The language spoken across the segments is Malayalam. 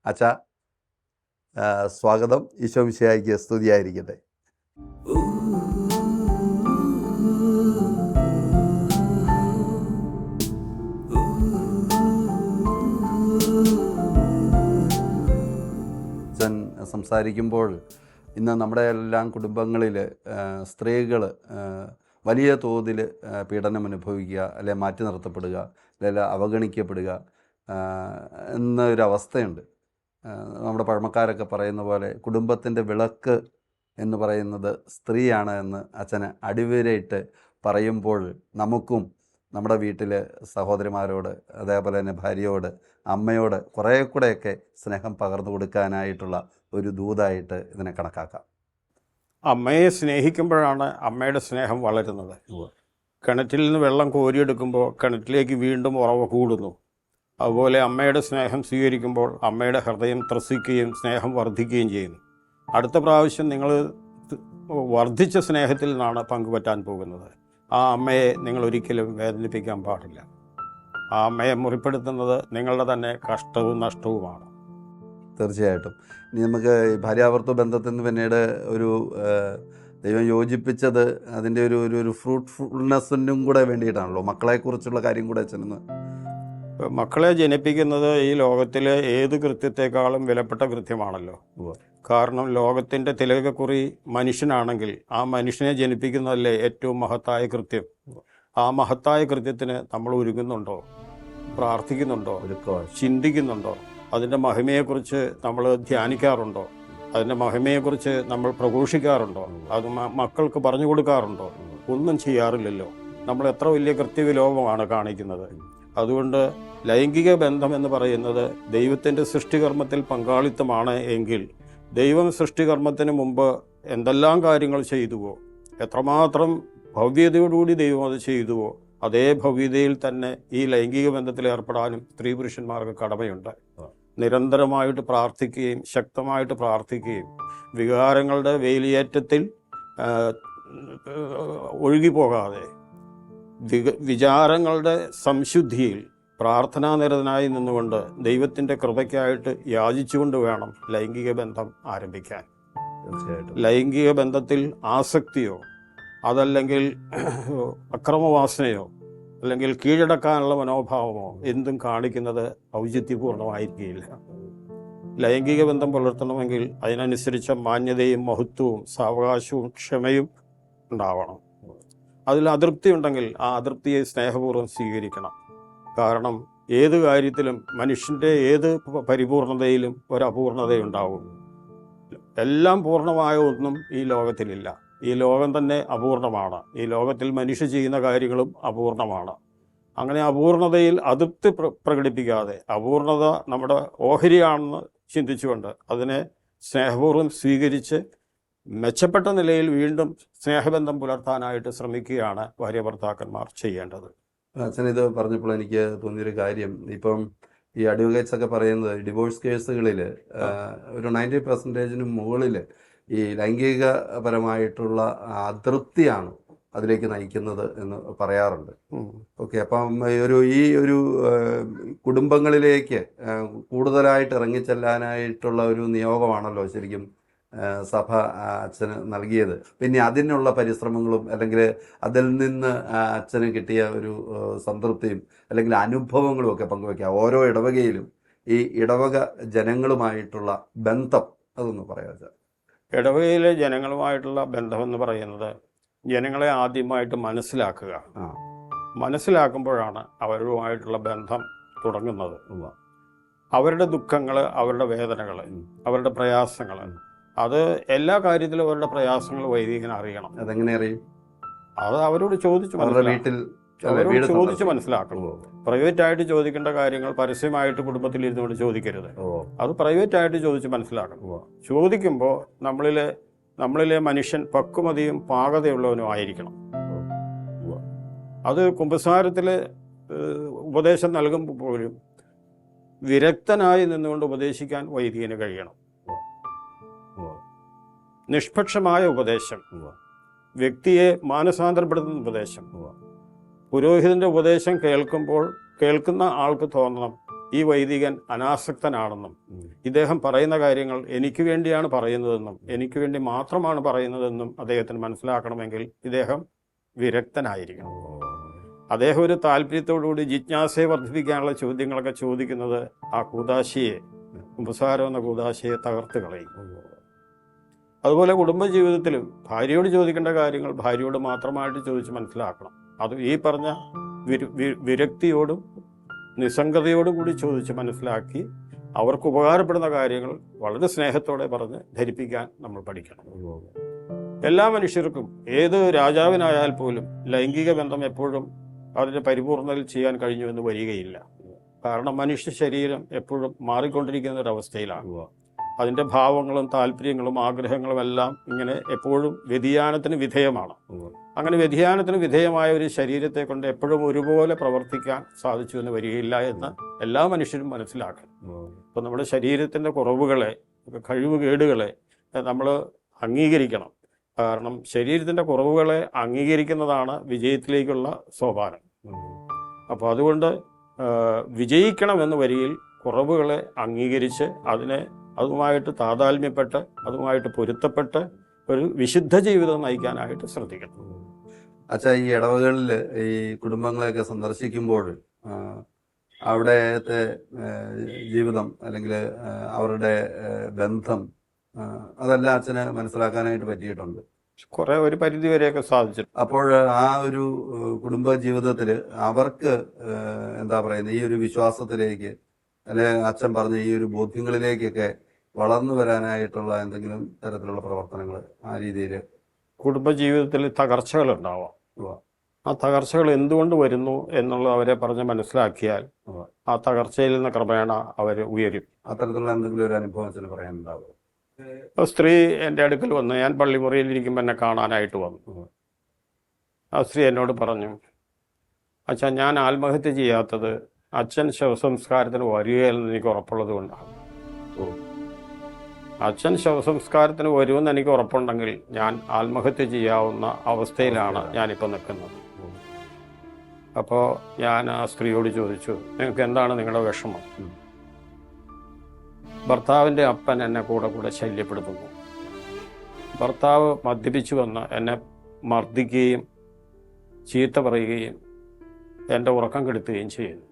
അച്ഛാ, സ്വാഗതം. ഈശോ മിശിഹായ്ക്ക് സ്തുതിയായിരിക്കട്ടെ. അച്ഛൻ സംസാരിക്കുമ്പോൾ ഇന്ന് നമ്മുടെ എല്ലാം കുടുംബങ്ങളിൽ സ്ത്രീകൾ വലിയ തോതിൽ പീഡനം അനുഭവിക്കുക, അല്ലെ മാറ്റി നിർത്തപ്പെടുക, അല്ലെങ്കിൽ അവഗണിക്കപ്പെടുക എന്നൊരവസ്ഥയുണ്ട്. നമ്മുടെ പഴമക്കാരൊക്കെ പറയുന്ന പോലെ കുടുംബത്തിൻ്റെ വിളക്ക് എന്ന് പറയുന്നത് സ്ത്രീയാണ് എന്ന് അച്ഛന് അടിവരയിട്ട് പറയുമ്പോൾ നമുക്കും നമ്മുടെ വീട്ടിൽ സഹോദരിമാരോട്, അതേപോലെ തന്നെ ഭാര്യയോട്, അമ്മയോട് കുറേ കൂടെയൊക്കെ സ്നേഹം പകർന്നു കൊടുക്കാനായിട്ടുള്ള ഒരു ദൂതായിട്ട് ഇതിനെ കണക്കാക്കാം. അമ്മയെ സ്നേഹിക്കുമ്പോഴാണ് അമ്മയുടെ സ്നേഹം വളരുന്നത്. കിണറ്റിൽ നിന്ന് വെള്ളം കോരിയെടുക്കുമ്പോൾ കിണറ്റിലേക്ക് വീണ്ടും ഉറവ് കൂടുന്നു. അതുപോലെ അമ്മയുടെ സ്നേഹം സ്വീകരിക്കുമ്പോൾ അമ്മയുടെ ഹൃദയം ത്രസിക്കുകയും സ്നേഹം വർദ്ധിക്കുകയും ചെയ്യുന്നു. അടുത്ത പ്രാവശ്യം നിങ്ങൾ വർദ്ധിച്ച സ്നേഹത്തിൽ നിന്നാണ് പങ്കുപറ്റാൻ പോകുന്നത്. ആ അമ്മയെ നിങ്ങൾ ഒരിക്കലും വേദനിപ്പിക്കാൻ പാടില്ല. ആ അമ്മയെ മുറിപ്പെടുത്തുന്നത് നിങ്ങളുടെ തന്നെ കഷ്ടവും നഷ്ടവുമാണ്. തീർച്ചയായിട്ടും. ഇനി നമുക്ക് ഭാര്യാഭർത്തൃ ബന്ധത്തിൽ നിന്ന് പിന്നീട് ഒരു ദൈവം യോജിപ്പിച്ചത് അതിൻ്റെ ഒരു ഫ്രൂട്ട്ഫുൾനെസ്സിനും കൂടെ വേണ്ടിയിട്ടാണല്ലോ. മക്കളെക്കുറിച്ചുള്ള കാര്യം കൂടെ അച്ഛനെന്ന്. മക്കളെ ജനിപ്പിക്കുന്നത് ഈ ലോകത്തിലെ ഏത് കൃത്യത്തെക്കാളും വിലപ്പെട്ട കൃത്യമാണല്ലോ. കാരണം ലോകത്തിൻ്റെ തിലകക്കുറി മനുഷ്യനാണെങ്കിൽ ആ മനുഷ്യനെ ജനിപ്പിക്കുന്നതല്ലേ ഏറ്റവും മഹത്തായ കൃത്യം. ആ മഹത്തായ കൃത്യത്തിന് നമ്മൾ ഒരുങ്ങുന്നുണ്ടോ, പ്രാർത്ഥിക്കുന്നുണ്ടോ, ചിന്തിക്കുന്നുണ്ടോ? അതിൻ്റെ മഹിമയെക്കുറിച്ച് നമ്മൾ ധ്യാനിക്കാറുണ്ടോ? അതിൻ്റെ മഹിമയെക്കുറിച്ച് നമ്മൾ പ്രഘോഷിക്കാറുണ്ടോ? അത് മക്കൾക്ക് പറഞ്ഞു കൊടുക്കാറുണ്ടോ? ഒന്നും ചെയ്യാറില്ലല്ലോ. നമ്മൾ എത്ര വലിയ കൃത്യവിലോപമാണ് കാണിക്കുന്നത്. അതുകൊണ്ട് ലൈംഗിക ബന്ധം എന്ന് പറയുന്നത് ദൈവത്തിൻ്റെ സൃഷ്ടികർമ്മത്തിൽ പങ്കാളിത്തമാണ് എങ്കിൽ ദൈവം സൃഷ്ടികർമ്മത്തിന് മുമ്പ് എന്തെല്ലാം കാര്യങ്ങൾ ചെയ്തുവോ, എത്രമാത്രം ഭവ്യതയോടുകൂടി ദൈവം അത് ചെയ്തുവോ, അതേ ഭവ്യതയിൽ തന്നെ ഈ ലൈംഗിക ബന്ധത്തിൽ ഏർപ്പെടാനും സ്ത്രീ പുരുഷന്മാർക്ക് കടമയുണ്ട്. നിരന്തരമായിട്ട് പ്രാർത്ഥിക്കുകയും ശക്തമായിട്ട് പ്രാർത്ഥിക്കുകയും വികാരങ്ങളുടെ വേലിയേറ്റത്തിൽ ഒഴുകിപ്പോകാതെ വിചാരങ്ങളുടെ സംശുദ്ധിയിൽ പ്രാർത്ഥനാനിരതനായി നിന്നുകൊണ്ട് ദൈവത്തിൻ്റെ കൃപയ്ക്കായിട്ട് യാചിച്ചുകൊണ്ട് വേണം ലൈംഗിക ബന്ധം ആരംഭിക്കാൻ. ലൈംഗിക ബന്ധത്തിൽ ആസക്തിയോ അതല്ലെങ്കിൽ അക്രമവാസനയോ അല്ലെങ്കിൽ കീഴടക്കാനുള്ള മനോഭാവമോ എന്തും കാണിക്കുന്നത് ഔചിത്യപൂർണമായിരിക്കില്ല. ലൈംഗിക ബന്ധം പുലർത്തണമെങ്കിൽ അതിനനുസരിച്ച മാന്യതയും മഹത്വവും സാവകാശവും ക്ഷമയും ഉണ്ടാവണം. അതിൽ അതൃപ്തി ഉണ്ടെങ്കിൽ ആ അതൃപ്തിയെ സ്നേഹപൂർവ്വം സ്വീകരിക്കണം. കാരണം ഏത് കാര്യത്തിലും മനുഷ്യൻ്റെ ഏത് പരിപൂർണതയിലും ഒരപൂർണതയുണ്ടാവും. എല്ലാം പൂർണ്ണമായ ഒന്നും ഈ ലോകത്തിലില്ല. ഈ ലോകം തന്നെ അപൂർണമാണ്. ഈ ലോകത്തിൽ മനുഷ്യ ചെയ്യുന്ന കാര്യങ്ങളും അപൂർണമാണ്. അങ്ങനെ അപൂർണതയിൽ അതൃപ്തി പ്രകടിപ്പിക്കാതെ അപൂർണത നമ്മുടെ ഓഹരിയാണെന്ന് ചിന്തിച്ചുകൊണ്ട് അതിനെ സ്നേഹപൂർവ്വം സ്വീകരിച്ച് മെച്ചപ്പെട്ട നിലയിൽ വീണ്ടും സ്നേഹബന്ധം പുലർത്താനായിട്ട് ശ്രമിക്കുകയാണ് ഭാര്യ ഭർത്താക്കന്മാർ ചെയ്യേണ്ടത്. അച്ഛൻ ഇത് പറഞ്ഞപ്പോൾ എനിക്ക് തോന്നിയൊരു കാര്യം, ഇപ്പം ഈ അഡ്വക്കേറ്റ്സ് ഒക്കെ പറയുന്നത് ഡിവോഴ്സ് കേസുകളിൽ ഒരു 90% മുകളിൽ ഈ ലൈംഗികപരമായിട്ടുള്ള അതൃപ്തിയാണ് അതിലേക്ക് നയിക്കുന്നത് എന്ന് പറയാറുണ്ട്. ഓക്കെ, അപ്പം ഈ ഒരു കുടുംബങ്ങളിലേക്ക് കൂടുതലായിട്ട് ഇറങ്ങിച്ചെല്ലാനായിട്ടുള്ള ഒരു നിയോഗമാണല്ലോ ശരിക്കും സഭ അച്ഛന് നൽകിയത്. പിന്നെ അതിനുള്ള പരിശ്രമങ്ങളും അല്ലെങ്കിൽ അതിൽ നിന്ന് അച്ഛന് കിട്ടിയ ഒരു സംതൃപ്തിയും അല്ലെങ്കിൽ അനുഭവങ്ങളും ഒക്കെ പങ്കുവയ്ക്കാം. ഓരോ ഇടവകയിലും ഈ ഇടവക ജനങ്ങളുമായിട്ടുള്ള ബന്ധം അതൊന്ന് പറയാം. ഇടവകയിലെ ജനങ്ങളുമായിട്ടുള്ള ബന്ധമെന്ന് പറയുന്നത് ജനങ്ങളെ ആദ്യമായിട്ട് മനസ്സിലാക്കുമ്പോഴാണ് അവരുമായിട്ടുള്ള ബന്ധം തുടങ്ങുന്നത്. അവരുടെ ദുഃഖങ്ങൾ, അവരുടെ വേദനകൾ, അവരുടെ പ്രയാസങ്ങൾ, അത് എല്ലാ കാര്യത്തിലും അവരുടെ പ്രയാസങ്ങൾ വൈദികൻ അറിയണം. അതെങ്ങനെ അറിയും? അത് അവരോട് ചോദിച്ച് മനസ്സിലാക്കണം. പ്രൈവറ്റ് ആയിട്ട് ചോദിക്കേണ്ട കാര്യങ്ങൾ പരസ്യമായിട്ട് കുടുംബത്തിൽ ഇരുന്നുകൊണ്ട് ചോദിക്കരുത്. അത് പ്രൈവറ്റ് ആയിട്ട് ചോദിച്ച് മനസ്സിലാക്കണം. ചോദിക്കുമ്പോൾ നമ്മളിലെ മനുഷ്യൻ പക്വമതിയും പാകതയുള്ളവനും ആയിരിക്കണം. അത് കുമ്പസാരത്തിൽ ഉപദേശം നൽകുമ്പോൾ പോലും വിരക്തനായി നിന്നുകൊണ്ട് ഉപദേശിക്കാൻ വൈദികന് കഴിയണം. നിഷ്പക്ഷമായ ഉപദേശം, വ്യക്തിയെ മാനസാന്തരപ്പെടുത്തുന്ന ഉപദേശം. പുരോഹിതന്റെ ഉപദേശം കേൾക്കുമ്പോൾ കേൾക്കുന്ന ആൾക്ക് തോന്നണം ഈ വൈദികൻ അനാസക്തനാണെന്നും ഇദ്ദേഹം പറയുന്ന കാര്യങ്ങൾ എനിക്ക് വേണ്ടിയാണ് പറയുന്നതെന്നും എനിക്ക് വേണ്ടി മാത്രമാണ് പറയുന്നതെന്നും അദ്ദേഹത്തിന് മനസ്സിലാക്കണമെങ്കിൽ ഇദ്ദേഹം വിരക്തനായിരിക്കണം. അദ്ദേഹം ഒരു താല്പര്യത്തോടുകൂടി ജിജ്ഞാസയെ വർദ്ധിപ്പിക്കാനുള്ള ചോദ്യങ്ങളൊക്കെ ചോദിക്കുന്നത് ആ കൂദാശയെ, ഉപസാരം എന്ന കൂദാശയെ തകർത്ത് കളയും. അതുപോലെ കുടുംബജീവിതത്തിലും ഭാര്യയോട് ചോദിക്കേണ്ട കാര്യങ്ങൾ ഭാര്യയോട് മാത്രമായിട്ട് ചോദിച്ച് മനസ്സിലാക്കണം. അത് ഈ പറഞ്ഞ വിരക്തിയോടും നിസ്സംഗതയോടും കൂടി ചോദിച്ച് മനസ്സിലാക്കി അവർക്ക് ഉപകാരപ്പെടുന്ന കാര്യങ്ങൾ വളരെ സ്നേഹത്തോടെ പറഞ്ഞ് ധരിപ്പിക്കാൻ നമ്മൾ പഠിക്കണം. എല്ലാ മനുഷ്യർക്കും, ഏത് രാജാവിനായാൽ പോലും ലൈംഗിക ബന്ധം എപ്പോഴും അതിൻ്റെ പരിപൂർണതയിൽ ചെയ്യാൻ കഴിഞ്ഞു എന്ന് വരികയില്ല. കാരണം മനുഷ്യ ശരീരം എപ്പോഴും മാറിക്കൊണ്ടിരിക്കുന്ന ഒരവസ്ഥയിലാണ്. അതിൻ്റെ ഭാവങ്ങളും താല്പര്യങ്ങളും ആഗ്രഹങ്ങളും എല്ലാം ഇങ്ങനെ എപ്പോഴും വ്യതിയാനത്തിന് വിധേയമാണ്. അങ്ങനെ വ്യതിയാനത്തിന് വിധേയമായ ഒരു ശരീരത്തെ കൊണ്ട് എപ്പോഴും ഒരുപോലെ പ്രവർത്തിക്കാൻ സാധിച്ചു എന്ന് വരികയില്ല എന്ന് എല്ലാ മനുഷ്യരും മനസ്സിലാക്കണം. അപ്പോൾ നമ്മുടെ ശരീരത്തിൻ്റെ കുറവുകളെ, കഴിവുകേടുകളെ നമ്മൾ അംഗീകരിക്കണം. കാരണം ശരീരത്തിൻ്റെ കുറവുകളെ അംഗീകരിക്കുന്നതാണ് വിജയത്തിലേക്കുള്ള സോപാനം. അപ്പോൾ അതുകൊണ്ട് വിജയിക്കണമെന്ന വരിയിൽ കുറവുകളെ അംഗീകരിച്ച് അതുമായിട്ട് താതാത്മ്യപ്പെട്ട് അതുമായിട്ട് പൊരുത്തപ്പെട്ട് ഒരു വിശുദ്ധ ജീവിതം നയിക്കാനായിട്ട് ശ്രദ്ധിക്കണം. അച്ഛാ, ഈ ഇടവകളിൽ ഈ കുടുംബങ്ങളെയൊക്കെ സന്ദർശിക്കുമ്പോൾ അവിടത്തെ ജീവിതം അല്ലെങ്കിൽ അവരുടെ ബന്ധം അതെല്ലാം അച്ഛന് മനസ്സിലാക്കാനായിട്ട് പറ്റിയിട്ടുണ്ട്. കുറെ ഒരു പരിധി വരെയൊക്കെ സാധിച്ചിട്ടുണ്ട്. അപ്പോൾ ആ ഒരു കുടുംബ ജീവിതത്തിൽ അവർക്ക് എന്താ പറയുന്നത്, ഈ ഒരു വിശ്വാസത്തിലേക്ക് അല്ലെ അച്ഛൻ പറഞ്ഞ ഈ ഒരു ബോധ്യങ്ങളിലേക്കൊക്കെ വളർന്നു വരാനായിട്ടുള്ള എന്തെങ്കിലും തരത്തിലുള്ള പ്രവർത്തനങ്ങൾ ആ രീതിയിൽ കുടുംബജീവിതത്തിൽ തകർച്ചകൾ ഉണ്ടാവാം. ആ തകർച്ചകൾ എന്തുകൊണ്ട് വരുന്നു എന്നുള്ളത് അവരെ പറഞ്ഞ് മനസ്സിലാക്കിയാൽ ആ തകർച്ചയിൽ നിന്ന് ക്രമേണ അവർ ഉയരും. അത്തരത്തിലുള്ള എന്തെങ്കിലും ഒരു അനുഭവം അച്ഛന് പറയാനുണ്ടാവും? സ്ത്രീ എൻ്റെ അടുക്കൽ വന്ന്, ഞാൻ പള്ളിമുറിയിലിരിക്കുമ്പോൾ എന്നെ കാണാനായിട്ട് വന്നു. ആ സ്ത്രീ എന്നോട് പറഞ്ഞു, അച്ഛാ, ഞാൻ ആത്മഹത്യ ചെയ്യാത്തത് അച്ഛൻ ശവസംസ്കാരത്തിന് വരികയെന്ന് എനിക്ക് ഉറപ്പുള്ളത് കൊണ്ടാണ്. അച്ഛൻ ശവസംസ്കാരത്തിന് വരുമെന്ന് എനിക്ക് ഉറപ്പുണ്ടെങ്കിൽ ഞാൻ ആത്മഹത്യ ചെയ്യാവുന്ന അവസ്ഥയിലാണ് ഞാനിപ്പോൾ നിൽക്കുന്നത്. അപ്പോൾ ഞാൻ ആ സ്ത്രീയോട് ചോദിച്ചു, നിങ്ങൾക്ക് എന്താണ് നിങ്ങളുടെ വിഷമം? ഭർത്താവിൻ്റെ അപ്പൻ എന്നെ കൂടെ ശല്യപ്പെടുത്തുന്നു. ഭർത്താവ് മദ്യപിച്ചു വന്ന് എന്നെ മർദ്ദിക്കുകയും ചീത്ത പറയുകയും എൻ്റെ ഉറക്കം കെടുത്തുകയും ചെയ്യുന്നു.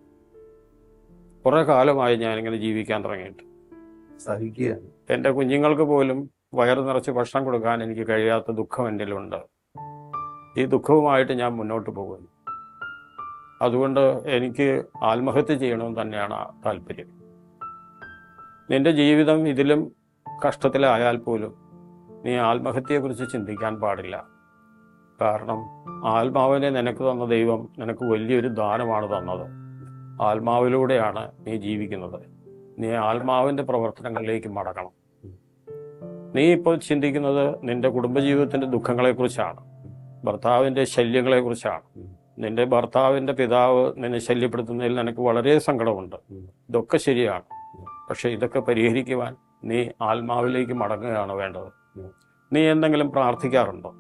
കുറേ കാലമായി ഞാനിങ്ങനെ ജീവിക്കാൻ തുടങ്ങിയിട്ട് സഹിക്കുകയാണ്. എൻ്റെ കുഞ്ഞുങ്ങൾക്ക് പോലും വയറ് നിറച്ച് ഭക്ഷണം കൊടുക്കാൻ എനിക്ക് കഴിയാത്ത ദുഃഖം എന്നിലുണ്ട്. ഈ ദുഃഖവുമായിട്ട് ഞാൻ മുന്നോട്ട് പോകുന്നു. അതുകൊണ്ട് എനിക്ക് ആത്മഹത്യ ചെയ്യണമെന്ന് തന്നെയാണ് താല്പര്യം. നിന്റെ ജീവിതം ഇതിലും കഷ്ടത്തിലായാൽ പോലും നീ ആത്മഹത്യയെക്കുറിച്ച് ചിന്തിക്കാൻ പാടില്ല. കാരണം ആത്മാവിനെ നിനക്ക് തന്ന ദൈവം നിനക്ക് വലിയൊരു ദാനമാണ് തന്നത്. ആത്മാവിലൂടെയാണ് നീ ജീവിക്കുന്നത്. നീ ആത്മാവിൻ്റെ പ്രവർത്തനങ്ങളിലേക്ക് മടങ്ങണം. നീ ഇപ്പോൾ ചിന്തിക്കുന്നത് നിന്റെ കുടുംബജീവിതത്തിൻ്റെ ദുഃഖങ്ങളെക്കുറിച്ചാണ്, ഭർത്താവിൻ്റെ ശല്യങ്ങളെക്കുറിച്ചാണ്. നിന്റെ ഭർത്താവിൻ്റെ പിതാവ് നിന്നെ ശല്യപ്പെടുത്തുന്നതിൽ നിനക്ക് വളരെ സങ്കടമുണ്ട്. ഇതൊക്കെ ശരിയാണ്. പക്ഷെ ഇതൊക്കെ പരിഹരിക്കുവാൻ നീ ആത്മാവിലേക്ക് മടങ്ങുകയാണ് വേണ്ടത്. നീ എന്തെങ്കിലും പ്രാർത്ഥിക്കാറുണ്ടോ?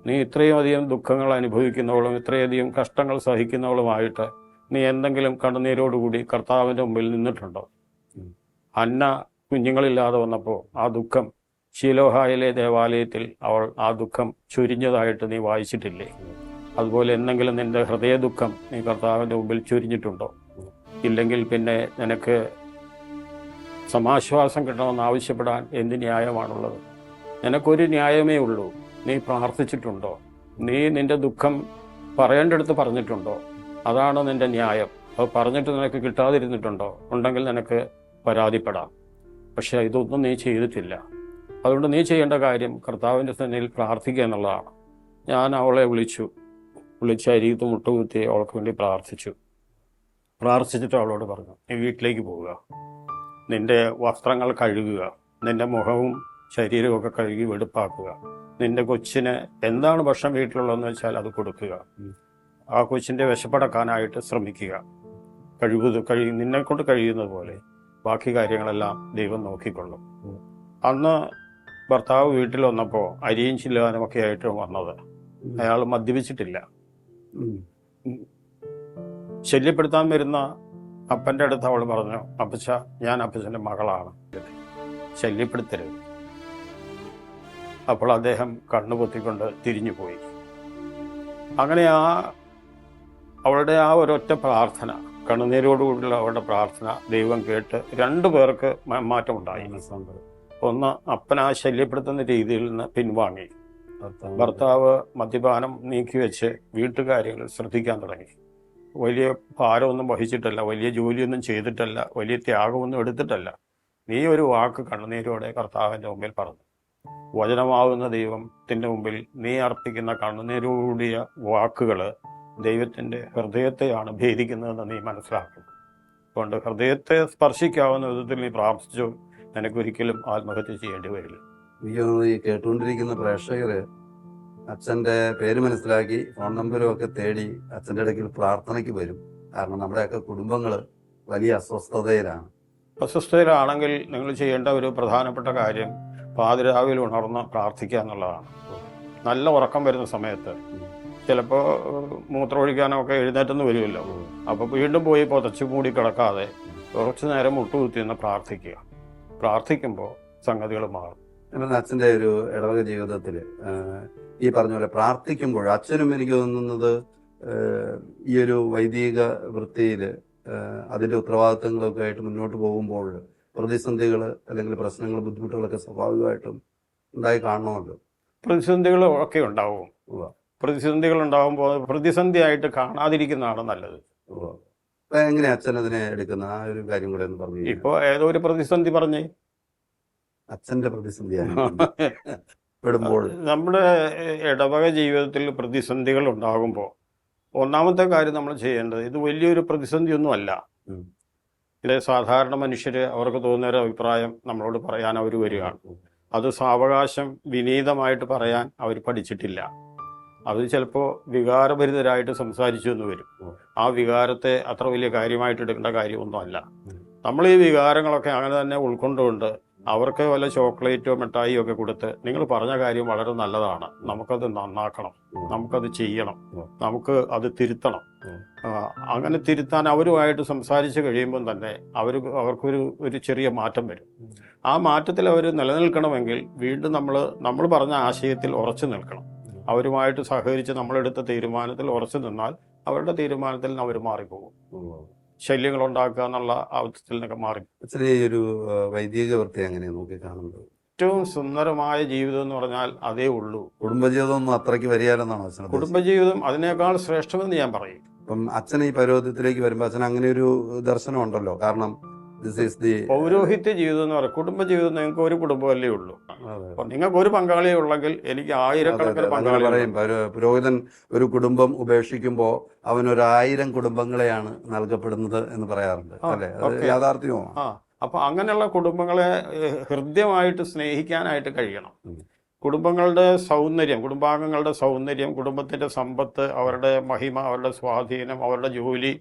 നീ ഇത്രയും അധികം ദുഃഖങ്ങൾ അനുഭവിക്കുന്നവളും ഇത്രയധികം കഷ്ടങ്ങൾ സഹിക്കുന്നവളുമായിട്ട് നീ എന്തെങ്കിലും കണ്ണുനീരോടുകൂടി കർത്താവിൻ്റെ മുമ്പിൽ നിന്നിട്ടുണ്ടോ? അന്ന കുഞ്ഞുങ്ങളില്ലാതെ വന്നപ്പോൾ ആ ദുഃഖം ശീലോഹായിലെ ദേവാലയത്തിൽ അവൾ ആ ദുഃഖം ചൊരിഞ്ഞതായിട്ട് നീ വായിച്ചിട്ടില്ലേ? അതുപോലെ എന്തെങ്കിലും നിന്റെ ഹൃദയ ദുഃഖം നീ കർത്താവിൻ്റെ മുമ്പിൽ ചൊരിഞ്ഞിട്ടുണ്ടോ? ഇല്ലെങ്കിൽ പിന്നെ നിനക്ക് സമാശ്വാസം കിട്ടണമെന്ന് ആവശ്യപ്പെടാൻ എന്ത് ന്യായമാണുള്ളത്? നിനക്കൊരു ന്യായമേ ഉള്ളൂ. നീ പ്രാർത്ഥിച്ചിട്ടുണ്ടോ? നീ നിന്റെ ദുഃഖം പറയേണ്ടടുത്ത് പറഞ്ഞിട്ടുണ്ടോ? അതാണ് നിന്റെ ന്യായം. അത് പറഞ്ഞിട്ട് നിനക്ക് കിട്ടാതിരുന്നിട്ടുണ്ടോ? ഉണ്ടെങ്കിൽ നിനക്ക് പരാതിപ്പെടാം. പക്ഷേ ഇതൊന്നും നീ ചെയ്തിട്ടില്ല. അതുകൊണ്ട് നീ ചെയ്യേണ്ട കാര്യം കർത്താവിൻ്റെ സന്നിധിയിൽ പ്രാർത്ഥിക്കുക എന്നുള്ളതാണ്. ഞാൻ അവളെ വിളിച്ച് അരികത്ത് മുട്ടുകുത്തി അവൾക്ക് വേണ്ടി പ്രാർത്ഥിച്ചിട്ട് അവളോട് പറഞ്ഞു, നീ വീട്ടിലേക്ക് പോവുക, നിന്റെ വസ്ത്രങ്ങൾ കഴുകുക, നിന്റെ മുഖവും ശരീരമൊക്കെ കഴുകി വെടുപ്പാക്കുക, നിന്റെ കൊച്ചിന് എന്താണ് ഭക്ഷണം വീട്ടിലുള്ളതെന്ന് വെച്ചാൽ അത് കൊടുക്കുക, ആ കൊച്ചിൻ്റെ വിശപ്പടക്കാനായിട്ട് ശ്രമിക്കുക, നിന്നെ കൊണ്ട് കഴിയുന്നത് പോലെ ബാക്കി കാര്യങ്ങളെല്ലാം ദൈവം നോക്കിക്കൊള്ളും. അന്ന് ഭർത്താവ് വീട്ടിൽ വന്നപ്പോൾ അരിയും ചില്ലാനുമൊക്കെ ആയിട്ട് വന്നത്. അയാൾ മദ്യപിച്ചിട്ടില്ല. ശല്യപ്പെടുത്താൻ വരുന്ന അപ്പൻ്റെ അടുത്ത് അവൾ പറഞ്ഞു, അപ്പച്ച, ഞാൻ അപ്പച്ചൻ്റെ മകളാണ്, ശല്യപ്പെടുത്തരുത്. അപ്പോൾ അദ്ദേഹം കണ്ണു പൊത്തിക്കൊണ്ട് തിരിഞ്ഞു പോയി. അങ്ങനെ അവളുടെ ആ ഒരൊറ്റ പ്രാർത്ഥന, കണ്ണുനീരോടുകൂടിയുള്ള അവളുടെ പ്രാർത്ഥന ദൈവം കേട്ട് 2 പേർക്ക് മാറ്റമുണ്ടായി. ഒന്ന്, അപ്പൻ ആ ശല്യപ്പെടുത്തുന്ന രീതിയിൽ നിന്ന് പിൻവാങ്ങി. ഭർത്താവ് മദ്യപാനം നീക്കിവെച്ച് വീട്ടുകാര്യങ്ങൾ ശ്രദ്ധിക്കാൻ തുടങ്ങി. വലിയ ഭാരമൊന്നും വഹിച്ചിട്ടല്ല, വലിയ ജോലിയൊന്നും ചെയ്തിട്ടല്ല, വലിയ ത്യാഗമൊന്നും എടുത്തിട്ടല്ല. നീ ഒരു വാക്ക് കണ്ണുനീരോടെ കർത്താവിൻ്റെ മുമ്പിൽ പറഞ്ഞു. വചനമാകുന്ന ദൈവത്തിൻ്റെ മുമ്പിൽ നീ അർപ്പിക്കുന്ന കണ്ണുനീരോടിയ വാക്കുകൾ ദൈവത്തിൻ്റെ ഹൃദയത്തെയാണ് ഭേദിക്കുന്നതെന്ന് നീ മനസ്സിലാക്കും. അതുകൊണ്ട് ഹൃദയത്തെ സ്പർശിക്കാവുന്ന വിധത്തിൽ നീ പ്രാർത്ഥിച്ചു, നിനക്കൊരിക്കലും ആത്മഹത്യ ചെയ്യേണ്ടി വരില്ല. എനിക്ക് തോന്നുന്നു ഈ കേട്ടുകൊണ്ടിരിക്കുന്ന പ്രേക്ഷകര് അച്ഛൻ്റെ പേര് മനസ്സിലാക്കി ഫോൺ നമ്പരും ഒക്കെ തേടി അച്ഛൻ്റെ ഇടയ്ക്ക് പ്രാർത്ഥനയ്ക്ക് വരും. കാരണം നമ്മുടെയൊക്കെ കുടുംബങ്ങൾ വലിയ അസ്വസ്ഥതയിലാണ്. അസ്വസ്ഥതയിലാണെങ്കിൽ നിങ്ങൾ ചെയ്യേണ്ട ഒരു പ്രധാനപ്പെട്ട കാര്യം പാതിരാവിൽ ഉണർന്ന് പ്രാർത്ഥിക്കുക എന്നുള്ളതാണ്. നല്ല ഉറക്കം വരുന്ന സമയത്ത് ചിലപ്പോൾ മൂത്രമൊഴിക്കാനൊക്കെ എഴുന്നേറ്റെന്ന് വരുമല്ലോ. അപ്പോൾ വീണ്ടും പോയി പുതച്ചു മൂടി കിടക്കാതെ കുറച്ചു നേരം മുട്ടുകുത്തി നിന്ന് പ്രാർത്ഥിക്കുക. പ്രാർത്ഥിക്കുമ്പോൾ സംഗതികൾ മാറും. എന്നാൽ അച്ഛൻ്റെ ഒരു ഇടവക ജീവിതത്തിൽ ഈ പറഞ്ഞ പോലെ പ്രാർത്ഥിക്കുമ്പോൾ അച്ഛനും എനിക്ക് തോന്നുന്നത് ഈ ഒരു വൈദിക വൃത്തിയിൽ അതിൻ്റെ ഉത്തരവാദിത്തങ്ങളൊക്കെ ആയിട്ട് മുന്നോട്ട് പോകുമ്പോൾ പ്രതിസന്ധികൾ അല്ലെങ്കിൽ പ്രശ്നങ്ങൾ, ബുദ്ധിമുട്ടുകളൊക്കെ സ്വാഭാവികമായിട്ടും ഉണ്ടായി കാണണമല്ലോ. പ്രതിസന്ധികളൊക്കെ ഉണ്ടാവും. പ്രതിസന്ധികൾ ഉണ്ടാകുമ്പോൾ പ്രതിസന്ധിയായിട്ട് കാണാതിരിക്കുന്നതാണ് നല്ലത്. അപ്പൊ എങ്ങനെയാ അച്ഛൻ അതിനെ എടുക്കുന്ന ആ ഒരു കാര്യം കൂടെ ഒന്ന് പറഞ്ഞു. ഇപ്പോൾ ഏതോ ഒരു പ്രതിസന്ധി പറഞ്ഞേ, അച്ഛൻ്റെ പ്രതിസന്ധിയാണ് പെടുമ്പോൾ നമ്മുടെ ഇടവക ജീവിതത്തിൽ പ്രതിസന്ധികൾ ഉണ്ടാകുമ്പോൾ ഒന്നാമത്തെ കാര്യം നമ്മൾ ചെയ്യേണ്ടത്, ഇത് വലിയൊരു പ്രതിസന്ധിയൊന്നും അല്ല. ഇത് സാധാരണ മനുഷ്യർ അവർക്ക് തോന്നുന്ന ഒരു അഭിപ്രായം നമ്മളോട് പറയാൻ അവർ വരികയാണ്. അത് സാവകാശം വിനീതമായിട്ട് പറയാൻ അവർ പഠിച്ചിട്ടില്ല. അത് ചിലപ്പോൾ വികാരഭരിതരായിട്ട് സംസാരിച്ചു എന്ന് വരും. ആ വികാരത്തെ അത്ര വലിയ കാര്യമായിട്ട് എടുക്കേണ്ട കാര്യമൊന്നുമല്ല. നമ്മൾ ഈ വികാരങ്ങളൊക്കെ അങ്ങനെ തന്നെ ഉൾക്കൊണ്ടുകൊണ്ട് അവർക്ക് വല്ല ചോക്ലേറ്റോ മിഠായിയോ ഒക്കെ കൊടുത്ത്, നിങ്ങൾ പറഞ്ഞ കാര്യം വളരെ നല്ലതാണ്, നമുക്കത് നന്നാക്കണം, നമുക്കത് ചെയ്യണം, നമുക്ക് അത് തിരുത്തണം, അങ്ങനെ തിരുത്താൻ അവരുമായിട്ട് സംസാരിച്ച് കഴിയുമ്പം തന്നെ അവർക്കൊരു ചെറിയ മാറ്റം വരും. ആ മാറ്റത്തിൽ അവർ നിലനിൽക്കണമെങ്കിൽ വീണ്ടും നമ്മൾ പറഞ്ഞ ആശയത്തിൽ ഉറച്ചു നിൽക്കണം. അവരുമായിട്ട് സഹകരിച്ച് നമ്മളെടുത്ത തീരുമാനത്തിൽ ഉറച്ചു നിന്നാൽ അവരുടെ തീരുമാനത്തിൽ നിന്ന് അവർ മാറിപ്പോകും. ശല്യങ്ങൾ ഉണ്ടാക്കുക എന്നുള്ള അവസ്ഥയിൽ നിന്നൊക്കെ മാറി. ഒരു വൈദിക വൃത്തി എങ്ങനെയാണ് നോക്കി കാണുന്നത്? ഏറ്റവും സുന്ദരമായ ജീവിതം എന്ന് പറഞ്ഞാൽ അതേ ഉള്ളൂ. കുടുംബജീവിതം ഒന്നും അത്രയ്ക്ക് വരികയാലെന്നാണോ? കുടുംബജീവിതം അതിനേക്കാൾ ശ്രേഷ്ഠമെന്ന് ഞാൻ പറയും. അപ്പം അച്ഛൻ ഈ പൗരോഹിത്യത്തിലേക്ക് വരുമ്പോൾ അച്ഛൻ അങ്ങനെ ഒരു ദർശനം ഉണ്ടല്ലോ. കാരണം പൗരോഹിത്യ ജീവിതം എന്ന് പറയും. കുടുംബജീവിതം നിങ്ങൾക്ക് ഒരു കുടുംബമല്ലേ ഉള്ളൂ. അപ്പൊ നിങ്ങൾക്ക് ഒരു പങ്കാളിയെ ഉള്ളെങ്കിൽ എനിക്ക് ആയിരക്കണക്കിന് പങ്കാളി പറയും. പുരോഹിതൻ ഒരു കുടുംബം ഉപേക്ഷിക്കുമ്പോൾ അവനൊരു 1000 കുടുംബങ്ങളെയാണ് നൽകപ്പെടുന്നത് എന്ന് പറയാറുണ്ട്. അല്ലെ? അത് യാഥാർത്ഥ്യമാണ്. അപ്പൊ അങ്ങനെയുള്ള കുടുംബങ്ങളെ ഹൃദ്യമായിട്ട് സ്നേഹിക്കാനായിട്ട് കഴിയണം. കുടുംബങ്ങളുടെ സൗന്ദര്യം, കുടുംബാംഗങ്ങളുടെ സൗന്ദര്യം, കുടുംബത്തിന്റെ സമ്പത്ത്, അവരുടെ മഹിമ, അവരുടെ സ്വാധീനം, അവരുടെ ജോലി,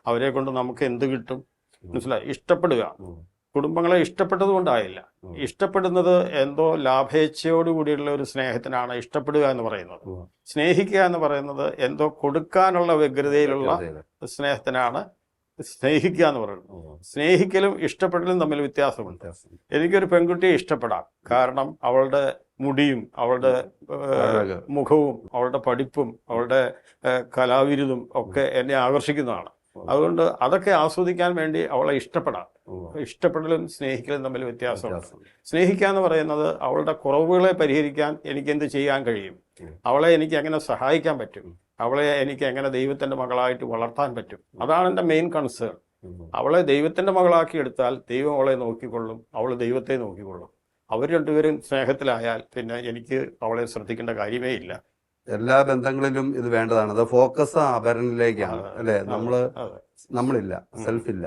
അവരെ കൊണ്ട് നമുക്ക് എന്ത് കിട്ടും, മനസ്സിലായി? ഇഷ്ടപ്പെടുക. കുടുംബങ്ങളെ ഇഷ്ടപ്പെട്ടത് കൊണ്ടായില്ല. ഇഷ്ടപ്പെടുന്നത് എന്തോ ലാഭേച്ഛയോടുകൂടിയുള്ള ഒരു സ്നേഹത്തിനാണ് ഇഷ്ടപ്പെടുക എന്ന് പറയുന്നത്. സ്നേഹിക്കുക എന്ന് പറയുന്നത് എന്തോ കൊടുക്കാനുള്ള വ്യഗ്രതയിലുള്ള സ്നേഹത്തിനാണ് സ്നേഹിക്കുക എന്ന് പറയുന്നത്. സ്നേഹിക്കലും ഇഷ്ടപ്പെടലും തമ്മിൽ വ്യത്യാസമുണ്ട്. എനിക്കൊരു പെൺകുട്ടിയെ ഇഷ്ടപ്പെടാം, കാരണം അവളുടെ മുടിയും അവളുടെ മുഖവും അവളുടെ പഠിപ്പും അവളുടെ കലാവിരുതും ഒക്കെ എന്നെ ആകർഷിക്കുന്നതാണ്. അതുകൊണ്ട് അതൊക്കെ ആസ്വദിക്കാൻ വേണ്ടി അവളെ ഇഷ്ടപ്പെടാം. ഇഷ്ടപ്പെടലും സ്നേഹിക്കലും തമ്മിൽ വ്യത്യാസമുണ്ട്. സ്നേഹിക്കുക എന്ന് പറയുന്നത് അവളുടെ കുറവുകളെ പരിഹരിക്കാൻ എനിക്ക് എന്ത് ചെയ്യാൻ കഴിയും, അവളെ എനിക്ക് എങ്ങനെ സഹായിക്കാൻ പറ്റും, അവളെ എനിക്ക് എങ്ങനെ ദൈവത്തിന്റെ മകളായിട്ട് വളർത്താൻ പറ്റും. അതാണ് എൻ്റെ മെയിൻ കൺസേൺ. അവളെ ദൈവത്തിന്റെ മകളാക്കി എടുത്താൽ ദൈവം അവളെ നോക്കിക്കൊള്ളും, അവൾ ദൈവത്തെ നോക്കിക്കൊള്ളും. അവർ രണ്ടുപേരും സ്നേഹത്തിലായാൽ പിന്നെ എനിക്ക് അവളെ ശ്രദ്ധിക്കേണ്ട കാര്യമേ ഇല്ല. എല്ലാ ബന്ധങ്ങളിലും ഇത് വേണ്ടതാണ്. അത് ഫോക്കസ് അപരനിലേക്കാണ്, അല്ലെ? നമ്മളില്ല, സെൽഫില്ല.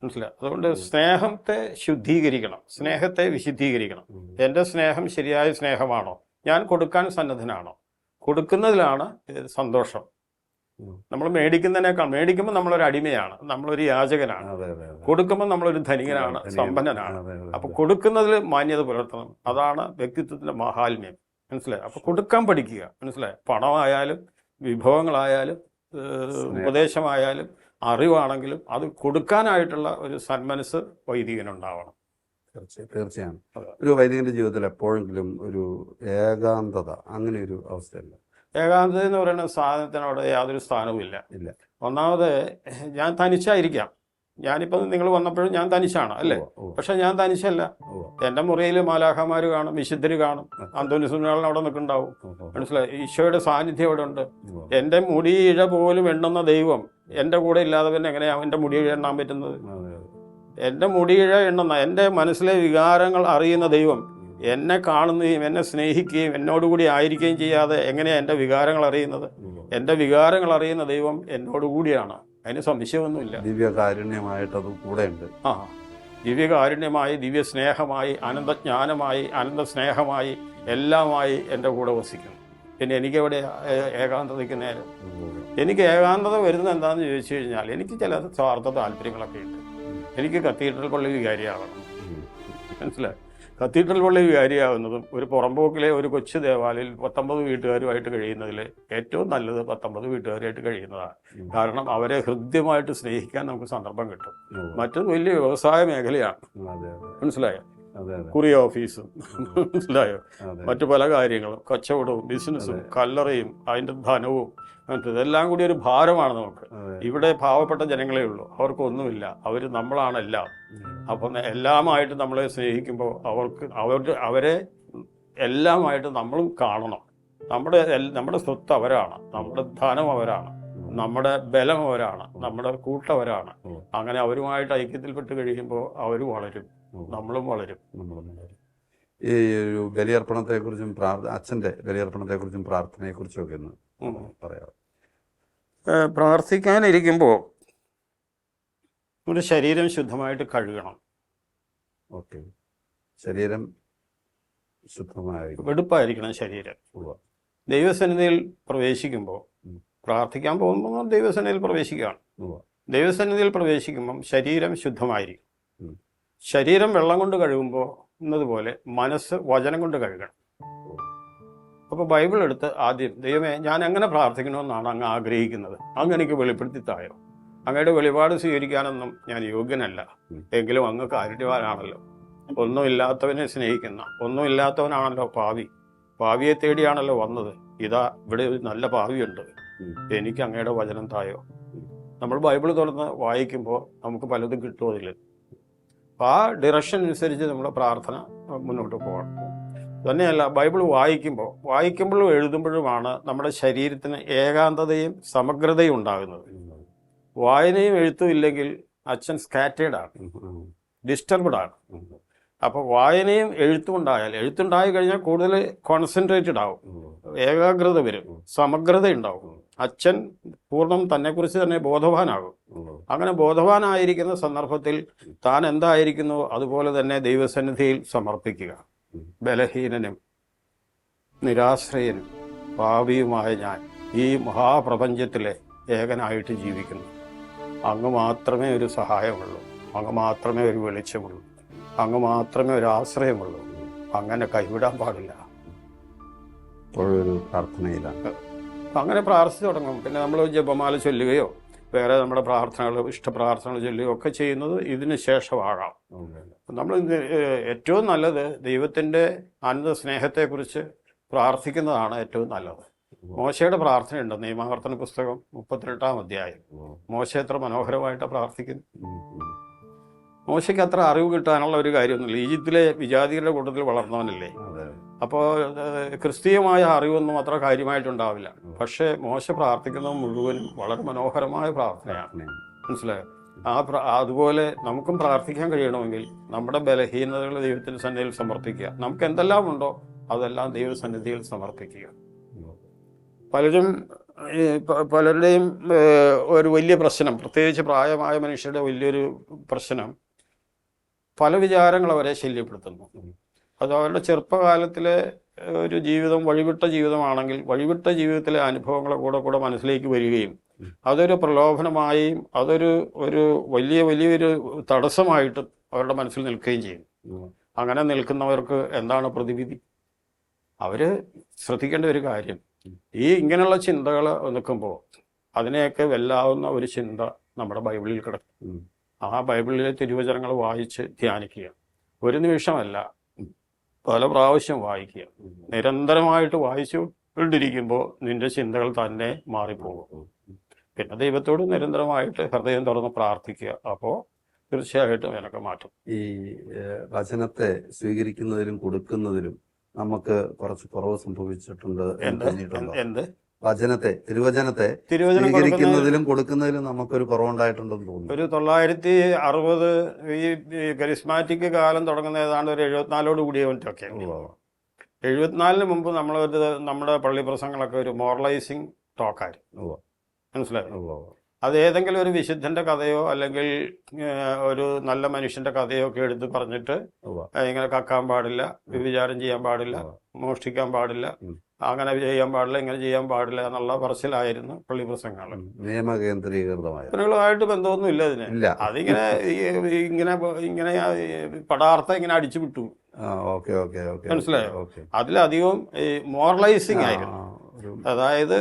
മനസ്സിലായി. അതുകൊണ്ട് സ്നേഹത്തെ ശുദ്ധീകരിക്കണം, സ്നേഹത്തെ വിശുദ്ധീകരിക്കണം. എൻ്റെ സ്നേഹം ശരിയായ സ്നേഹമാണോ, ഞാൻ കൊടുക്കാൻ സന്നദ്ധനാണോ, കൊടുക്കുന്നതിലാണ് സന്തോഷം. നമ്മൾ മേടിക്കുമ്പോൾ നമ്മളൊരു അടിമയാണ്, നമ്മളൊരു യാചകനാണ്. കൊടുക്കുമ്പോൾ നമ്മളൊരു ധനികനാണ്, സമ്പന്നനാണ്. അപ്പൊ കൊടുക്കുന്നതിൽ മാന്യത പുലർത്തണം. അതാണ് വ്യക്തിത്വത്തിന്റെ മഹാത്മ്യം. മനസ്സിലായി? അപ്പൊ കൊടുക്കാൻ പഠിക്കുക. മനസ്സിലായി? പണമായാലും വിഭവങ്ങളായാലും ഉപദേശമായാലും അറിവാണെങ്കിലും അത് കൊടുക്കാനായിട്ടുള്ള ഒരു സന്മനസ് വൈദികനുണ്ടാവണം. തീർച്ചയാണ്. ഒരു വൈദികന്റെ ജീവിതത്തിൽ എപ്പോഴെങ്കിലും ഒരു ഏകാന്തത അങ്ങനെ ഒരു അവസ്ഥയല്ല? ഏകാന്തത എന്ന് പറയുന്ന സാധനത്തിനോട് യാതൊരു സ്ഥാനവും ഇല്ല. ഒന്നാമത് ഞാൻ തനിച്ചായിരിക്കാം. ഞാനിപ്പോൾ നിങ്ങൾ വന്നപ്പോഴും ഞാൻ തനിച്ചാണ് അല്ലേ? പക്ഷെ ഞാൻ തനിച്ചല്ല. എൻ്റെ മുറിയിൽ മാലാഖമാർ കാണും, വിശുദ്ധർ കാണും, അന്തോനിസുനാളിന് അവിടെ നിൽക്കുന്നുണ്ടാവും. മനസ്സിലായി? ഈശോയുടെ സാന്നിധ്യം അവിടെ ഉണ്ട്. എൻ്റെ മുടിയിഴ പോലും എണ്ണുന്ന ദൈവം എൻ്റെ കൂടെ ഇല്ലാതെ പിന്നെ എങ്ങനെയാണ് എൻ്റെ മുടിയിഴ എണ്ണാൻ പറ്റുന്നത്? എൻ്റെ മുടിയിഴ എണ്ണുന്ന, എൻ്റെ മനസ്സിലെ വികാരങ്ങൾ അറിയുന്ന ദൈവം എന്നെ കാണുകയും എന്നെ സ്നേഹിക്കുകയും എന്നോടുകൂടി ആയിരിക്കുകയും ചെയ്യാതെ എങ്ങനെയാണ് എൻ്റെ വികാരങ്ങൾ അറിയുന്നത്? എൻ്റെ വികാരങ്ങൾ അറിയുന്ന ദൈവം എന്നോടുകൂടിയാണ്. അതിന് സംശയമൊന്നുമില്ല. ദിവ്യകാരുണ്യമായിട്ടത് കൂടെയുണ്ട്. ദിവ്യകാരുണ്യമായി, ദിവ്യ സ്നേഹമായി, അനന്തജ്ഞാനമായി, അനന്ത സ്നേഹമായി എല്ലാമായി എൻ്റെ കൂടെ വസിക്കുന്നു. പിന്നെ എനിക്കെവിടെ ഏകാന്തതയ്ക്ക് നേരം? എനിക്ക് ഏകാന്തത വരുന്നത് എന്താണെന്ന് ചോദിച്ചു കഴിഞ്ഞാൽ എനിക്ക് ചില സ്വാർത്ഥ താല്പര്യങ്ങളൊക്കെ ഉണ്ട്. എനിക്ക് കത്തീഡ്രൽ പള്ളി വികാരിയാകണം. മനസ്സിലായി? കത്തീഡ്രൽ പള്ളി വികാരിയാകുന്നതും ഒരു പുറമ്പോക്കിലെ ഒരു കൊച്ചു ദേവാലയത്തിൽ 19 വീട്ടുകാരുമായിട്ട് കഴിയുന്നതിൽ ഏറ്റവും നല്ലത് 19 വീട്ടുകാരുമായിട്ട് കഴിയുന്നതാണ്. കാരണം അവരെ ഹൃദ്യമായിട്ട് സ്നേഹിക്കാൻ നമുക്ക് സന്ദർഭം കിട്ടും. മറ്റൊരു വലിയ വ്യവസായ മേഖലയാണ്. മനസ്സിലായോ? കുറി ഓഫീസും, മനസ്സിലായോ, മറ്റു പല കാര്യങ്ങളും, കച്ചവടവും ബിസിനസ്സും കല്ലറയും അതിൻ്റെ ധനവും ഇതെല്ലാം കൂടി ഒരു ഭാരമാണ് നമുക്ക്. ഇവിടെ പാവപ്പെട്ട ജനങ്ങളേ ഉള്ളൂ, അവർക്കൊന്നുമില്ല. അവർ നമ്മളാണ് എല്ലാം. അപ്പം എല്ലാമായിട്ട് നമ്മളെ സ്നേഹിക്കുമ്പോൾ അവരെ എല്ലാമായിട്ട് നമ്മളും കാണണം. നമ്മുടെ സ്വത്ത് അവരാണ്, നമ്മുടെ ധനം അവരാണ്, നമ്മുടെ ബലം അവരാണ്, നമ്മുടെ കൂട്ടവരാണ്. അങ്ങനെ അവരുമായിട്ട് ഐക്യത്തിൽപ്പെട്ട് കഴിയുമ്പോൾ അവർ വളരും, നമ്മളും വളരും. ഈ ഒരു ബലിയർപ്പണത്തെക്കുറിച്ചും അച്ഛൻ്റെ ബലിയർപ്പണത്തെക്കുറിച്ചും പ്രാർത്ഥനയെക്കുറിച്ചും ഒക്കെ ഒന്ന് പറയാം. പ്രാർത്ഥിക്കാനിരിക്കുമ്പോൾ ഒരു ശരീരം ശുദ്ധമായിട്ട് കഴുകണം. ഓക്കെ. ശരീരം ശുദ്ധമായിരിക്കും, വെടുപ്പായിരിക്കണം ശരീരം. ദൈവസന്നിധിയിൽ പ്രവേശിക്കുമ്പോൾ, പ്രാർത്ഥിക്കാൻ പോകുമ്പോൾ ദൈവസന്നിധിയിൽ പ്രവേശിക്കുകയാണ്. ദൈവസന്നിധിയിൽ പ്രവേശിക്കുമ്പം ശരീരം ശുദ്ധമായിരിക്കും. ശരീരം വെള്ളം കൊണ്ട് കഴുകുമ്പോൾ എന്നതുപോലെ മനസ്സ് വചനം കൊണ്ട് കഴുകണം. അപ്പോൾ ബൈബിൾ എടുത്ത് ആദ്യം, ദൈവമേ ഞാൻ എങ്ങനെ പ്രാർത്ഥിക്കണമെന്നാണ് അങ്ങ് ആഗ്രഹിക്കുന്നത്, അങ്ങ് എനിക്ക് വെളിപ്പെടുത്തി തായോ. അങ്ങയുടെ വെളിപാട് സ്വീകരിക്കാനൊന്നും ഞാൻ യോഗ്യനല്ല, എങ്കിലും അങ്ങ് കാരുണ്യവാനാണല്ലോ. ഒന്നുമില്ലാത്തവനെ സ്നേഹിക്കുന്ന, ഒന്നുമില്ലാത്തവനാണല്ലോ പാവി. പാവിയെ തേടിയാണല്ലോ വന്നത്. ഇതാ ഇവിടെ ഒരു നല്ല പാവിയുണ്ട്, എനിക്ക് അങ്ങയുടെ വചനം തായോ. നമ്മൾ ബൈബിൾ തുറന്ന് വായിക്കുമ്പോൾ നമുക്ക് പലതും കിട്ടും അതിൽ. അപ്പോൾ ആ ഡിറക്ഷൻ അനുസരിച്ച് നമ്മുടെ പ്രാർത്ഥന മുന്നോട്ട് പോകണം. തന്നെയല്ല, ബൈബിൾ വായിക്കുമ്പോഴും എഴുതുമ്പോഴുമാണ് നമ്മുടെ ശരീരത്തിന് ഏകാന്തതയും സമഗ്രതയും ഉണ്ടാകുന്നത്. വായനയും എഴുത്തും ഇല്ലെങ്കിൽ അച്ഛൻ സ്കാറ്റേഡാണ്, ഡിസ്റ്റർബ്ഡാണ്. അപ്പോൾ വായനയും എഴുത്തുണ്ടായി കഴിഞ്ഞാൽ കൂടുതൽ കോൺസെൻട്രേറ്റഡ് ആവും, ഏകാഗ്രത വരും, സമഗ്രത ഉണ്ടാവും. അച്ഛൻ പൂർണ്ണം തന്നെക്കുറിച്ച് തന്നെ ബോധവാനാകും. അങ്ങനെ ബോധവാനായിരിക്കുന്ന സന്ദർഭത്തിൽ താൻ എന്തായിരിക്കുന്നു അതുപോലെ തന്നെ ദൈവസന്നിധിയിൽ സമർപ്പിക്കുക. ബലഹീനനും നിരാശ്രയനും പാപിയുമായ ഞാൻ ഈ മഹാപ്രപഞ്ചത്തിലെ ഏകനായിട്ട് ജീവിക്കുന്നു. അങ്ങ് മാത്രമേ ഒരു സഹായമുള്ളൂ, അങ്ങ് മാത്രമേ ഒരു വെളിച്ചമുള്ളൂ, അങ്ങ് മാത്രമേ ഒരു ആശ്രയമുള്ളൂ. അങ്ങനെ കൈവിടാൻ പാടില്ല. പ്രാർത്ഥനയിലാണ് അങ്ങനെ പ്രാർത്ഥിച്ചു തുടങ്ങും. പിന്നെ നമ്മൾ ജപമാല ചൊല്ലുകയോ വേറെ നമ്മുടെ പ്രാർത്ഥനകൾ, ഇഷ്ടപ്രാർത്ഥനകൾ ചൊല്ലുകയോ ഒക്കെ ചെയ്യുന്നത് ഇതിന് ശേഷമാകാം. നമ്മൾ ഏറ്റവും നല്ലത് ദൈവത്തിൻ്റെ അനന്ത സ്നേഹത്തെക്കുറിച്ച് പ്രാർത്ഥിക്കുന്നതാണ് ഏറ്റവും നല്ലത്. മോശയുടെ പ്രാർത്ഥനയുണ്ട്, നിയമാവർത്തന പുസ്തകം 38-ാം അധ്യായം. മോശ എത്ര മനോഹരമായിട്ട് പ്രാർത്ഥിക്കുന്നു. മോശയ്ക്ക് അത്ര അറിവ് കിട്ടാനുള്ള ഒരു കാര്യമൊന്നുമില്ല. ഈജിപ്തിലെ വിജാതികളുടെ കൂട്ടത്തിൽ വളർന്നവനല്ലേ. അപ്പോൾ ക്രിസ്തീയമായ അറിവൊന്നും അത്ര കാര്യമായിട്ടുണ്ടാവില്ല. പക്ഷേ മോശ പ്രാർത്ഥിക്കുന്നത് മുഴുവനും വളരെ മനോഹരമായ പ്രാർത്ഥനയാണ്. മനസ്സിലായോ? അതുപോലെ നമുക്കും പ്രാർത്ഥിക്കാൻ കഴിയണമെങ്കിൽ നമ്മുടെ ബലഹീനതകൾ ദൈവത്തിൻ്റെ സന്നിധിയിൽ സമർപ്പിക്കുക. നമുക്ക് എന്തെല്ലാം ഉണ്ടോ അതെല്ലാം ദൈവസന്നിധിയിൽ സമർപ്പിക്കുക. പലരുടെയും ഒരു വലിയ പ്രശ്നം, പ്രത്യേകിച്ച് പ്രായമായ മനുഷ്യരുടെ വലിയൊരു പ്രശ്നം, പല വിചാരങ്ങൾ അവരെ ശല്യപ്പെടുത്തുന്നു. അത് അവരുടെ ചെറുപ്പകാലത്തിലെ ഒരു ജീവിതം വഴിവിട്ട ജീവിതമാണെങ്കിൽ വഴിവിട്ട ജീവിതത്തിലെ അനുഭവങ്ങളെ കൂടെ മനസ്സിലേക്ക് വരികയും അതൊരു പ്രലോഭനമായും അതൊരു വലിയൊരു തടസ്സമായിട്ട് അവരുടെ മനസ്സിൽ നിൽക്കുകയും ചെയ്യും. അങ്ങനെ നിൽക്കുന്നവർക്ക് എന്താണ് പ്രതിവിധി? അവർ ശ്രദ്ധിക്കേണ്ട ഒരു കാര്യം, ഇങ്ങനെയുള്ള ചിന്തകൾ നിൽക്കുമ്പോൾ അതിനെയൊക്കെ വെല്ലാവുന്ന ഒരു ചിന്ത നമ്മുടെ ബൈബിളിൽ കിടക്കും. ഉം. ആ ബൈബിളിലെ തിരുവചനങ്ങൾ വായിച്ച് ധ്യാനിക്കുക. ഒരു നിമിഷമല്ല, പല പ്രാവശ്യം വായിക്കുക. നിരന്തരമായിട്ട് വായിച്ചു കൊണ്ടിരിക്കുമ്പോൾ നിന്റെ ചിന്തകൾ തന്നെ മാറിപ്പോകും. പിന്നെ ദൈവത്തോട് നിരന്തരമായിട്ട് ഹൃദയം തുറന്ന് പ്രാർത്ഥിക്കുക. അപ്പോൾ തീർച്ചയായിട്ടും അതിനൊക്കെ മാറ്റും. ഈ വചനത്തെ സ്വീകരിക്കുന്നതിലും കൊടുക്കുന്നതിലും നമുക്ക് കുറച്ച് കുറവ് സംഭവിച്ചിട്ടുണ്ട് എന്ന് തോന്നിയിട്ടുണ്ടോ? എന്ത് തിരുവചനത്തെ തിരുവചനം സ്വീകരിക്കുന്നതിലും കൊടുക്കുന്നതിലും നമുക്കൊരു കുറവുണ്ടായിട്ടുണ്ടെന്ന് തോന്നുന്നു. ഒരു 960 ഈ കരിസ്മാറ്റിക് കാലം തുടങ്ങുന്ന ഏതാണ്ട് ഒരു 74 കൂടിയവറ്റൊക്കെ. 74 മുമ്പ് നമ്മുടെ പള്ളി പ്രസംഗങ്ങളൊക്കെ ഒരു മോറലൈസിങ് ടോക്കായിരുന്നു. മനസ്സിലായോ? അത് ഏതെങ്കിലും ഒരു വിശുദ്ധന്റെ കഥയോ അല്ലെങ്കിൽ ഒരു നല്ല മനുഷ്യന്റെ കഥയോ ഒക്കെ എടുത്ത് പറഞ്ഞിട്ട് ഇങ്ങനെ കക്കാൻ പാടില്ല, വ്യഭിചാരം ചെയ്യാൻ പാടില്ല, മോഷ്ടിക്കാൻ പാടില്ല, അങ്ങനെ ചെയ്യാൻ പാടില്ല, ഇങ്ങനെ ചെയ്യാൻ പാടില്ല എന്നുള്ള പറച്ചിലായിരുന്നു പള്ളി പ്രസംഗങ്ങൾ. നിയമകേന്ദ്രീകൃതമായിട്ട് ബന്ധമൊന്നും ഇല്ല ഇതിന്. അതിങ്ങനെ ഇങ്ങനെ പടാർത്ഥം ഇങ്ങനെ അടിച്ചു വിട്ടു. മനസ്സിലായോ? അതിലധികം ഈ മോറലൈസിങ് ആയിരുന്നു. അതായത്